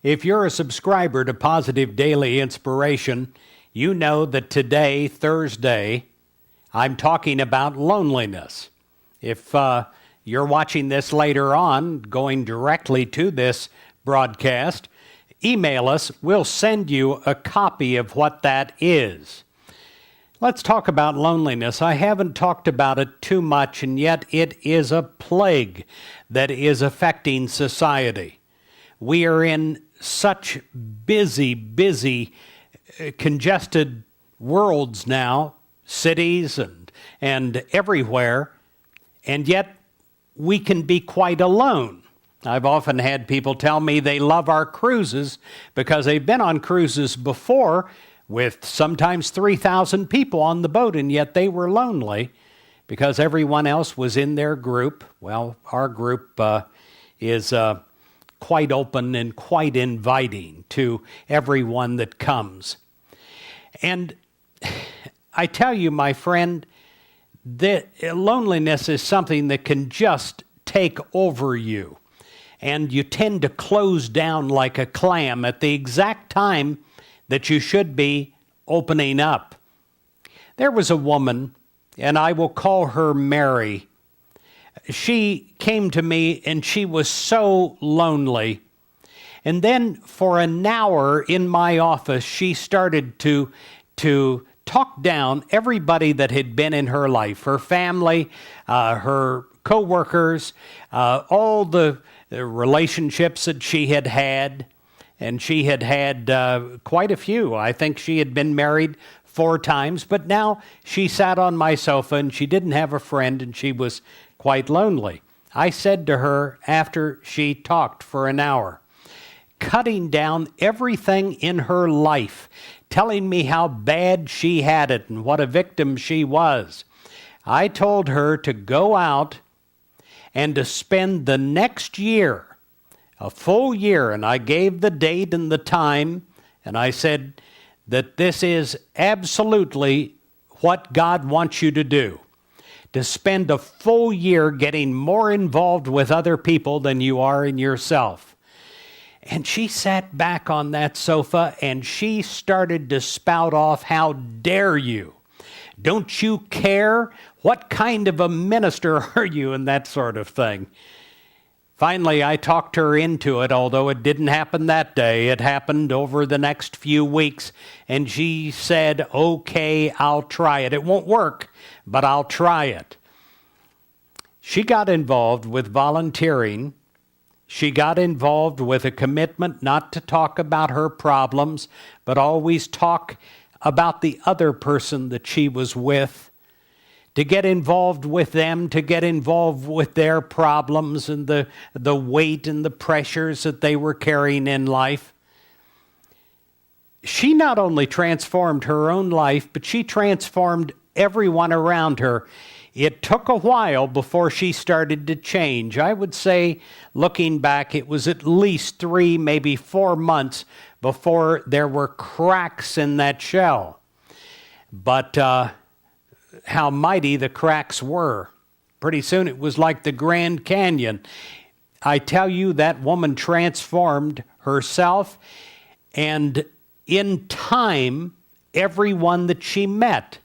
If you're a subscriber to Positive Daily Inspiration, you know that today, Thursday, I'm talking about loneliness. If you're watching this later on, going directly to this broadcast, email us. We'll send you a copy of what that is. Let's talk about loneliness. I haven't talked about it too much, and yet it is a plague that is affecting society. We are in such busy, congested worlds now, cities and everywhere, and yet we can be quite alone. I've often had people tell me they love our cruises because they've been on cruises before with sometimes 3,000 people on the boat, and yet they were lonely because everyone else was in their group. Well, our group is quite open and quite inviting to everyone that comes. And I tell you, my friend, that loneliness is something that can just take over you. And you tend to close down like a clam at the exact time that you should be opening up. There was a woman, and I will call her Mary. She came to me and she was so lonely. And then for an hour in my office, she started to talk down everybody that had been in her life, her family, her co-workers, all the relationships that she had had. And she had had quite a few. I think she had been married 4 times, but now she sat on my sofa and she didn't have a friend and she was quite lonely. I said to her after she talked for an hour, cutting down everything in her life, telling me how bad she had it and what a victim she was. I told her to go out and to spend the next year, a full year, and I gave the date and the time, and I said that this is absolutely what God wants you to do, to spend a full year getting more involved with other people than you are in yourself. And she sat back on that sofa and she started to spout off, how dare you? Don't you care? What kind of a minister are you? And that sort of thing. Finally, I talked her into it, although it didn't happen that day. It happened over the next few weeks, and she said, okay, I'll try it. It won't work, but I'll try it. She got involved with volunteering. She got involved with a commitment not to talk about her problems, but always talk about the other person that she was with, to get involved with them, to get involved with their problems and the weight and the pressures that they were carrying in life. She not only transformed her own life, but she transformed everyone around her. It took a while before she started to change. I would say, looking back, it was at least 3, maybe 4 months before there were cracks in that shell. But how mighty the cracks were. Pretty soon it was like the Grand Canyon. I tell you, that woman transformed herself, and in time, everyone that she met.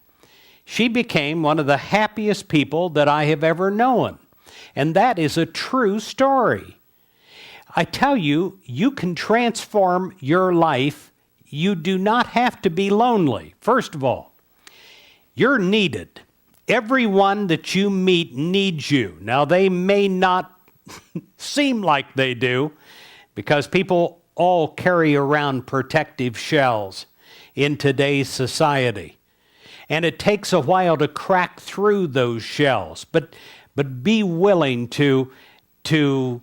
She became one of the happiest people that I have ever known. And that is a true story. I tell you, you can transform your life. You do not have to be lonely. First of all, you're needed. Everyone that you meet needs you. Now, they may not seem like they do, because people all carry around protective shells in today's society. And it takes a while to crack through those shells. But be willing to do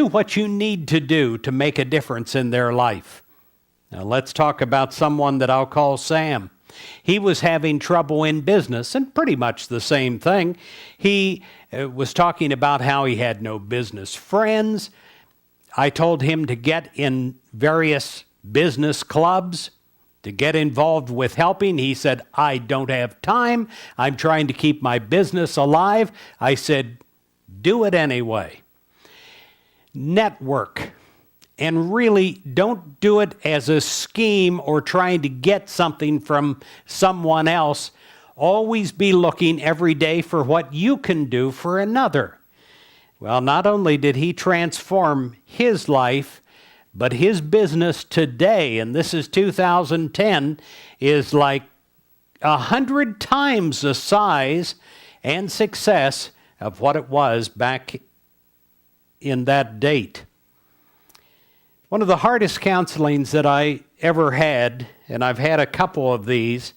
what you need to do to make a difference in their life. Now, let's talk about someone that I'll call Sam. He was having trouble in business, and pretty much the same thing. He was talking about how he had no business friends. I told him to get in various business clubs, to get involved with helping. He said, I don't have time. I'm trying to keep my business alive. I said, do it anyway. network. And really, don't do it as a scheme or trying to get something from someone else. Always be looking every day for what you can do for another. Well, not only did he transform his life, but his business today, and this is 2010, is like 100 times the size and success of what it was back in that date. One of the hardest counselings that I ever had, and I've had a couple of these,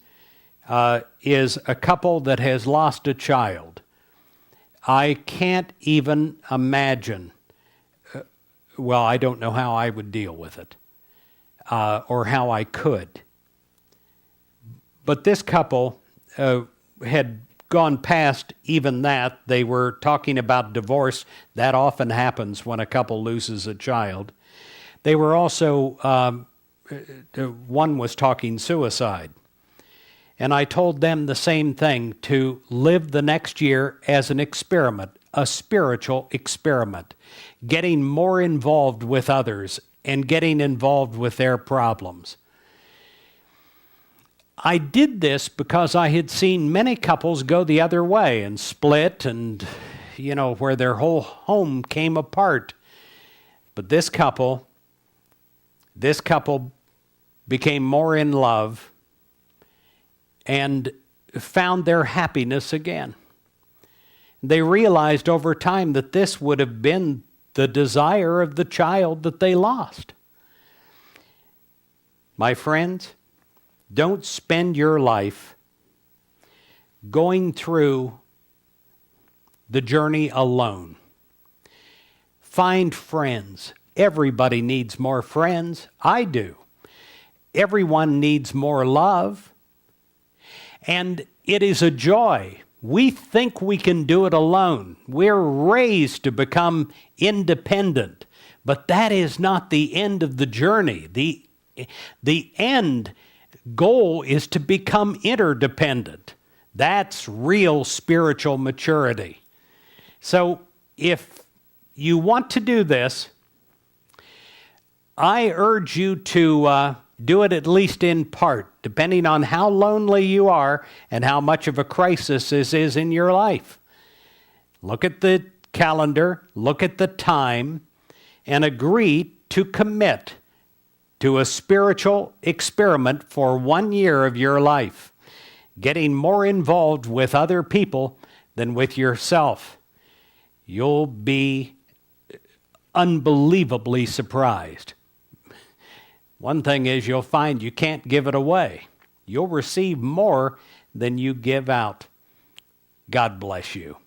is a couple that has lost a child. I can't even imagine, I don't know how I would deal with it, or how I could. But this couple had gone past even that. They were talking about divorce. That often happens when a couple loses a child. They were also, one was talking suicide. And I told them the same thing, to live the next year as an experiment, a spiritual experiment, getting more involved with others and getting involved with their problems. I did this because I had seen many couples go the other way and split and, where their whole home came apart. But this couple became more in love and found their happiness again. They realized over time that this would have been the desire of the child that they lost. My friends, don't spend your life going through the journey alone. Find friends. Everybody needs more friends. I do. Everyone needs more love. And it is a joy. We think we can do it alone. We're raised to become independent. But that is not the end of the journey. The end goal is to become interdependent. That's real spiritual maturity. So if you want to do this, I urge you to do it at least in part, depending on how lonely you are and how much of a crisis this is in your life. Look at the calendar, look at the time, and agree to commit to a spiritual experiment for 1 year of your life, getting more involved with other people than with yourself. You'll be unbelievably surprised. One thing is, you'll find you can't give it away. You'll receive more than you give out. God bless you.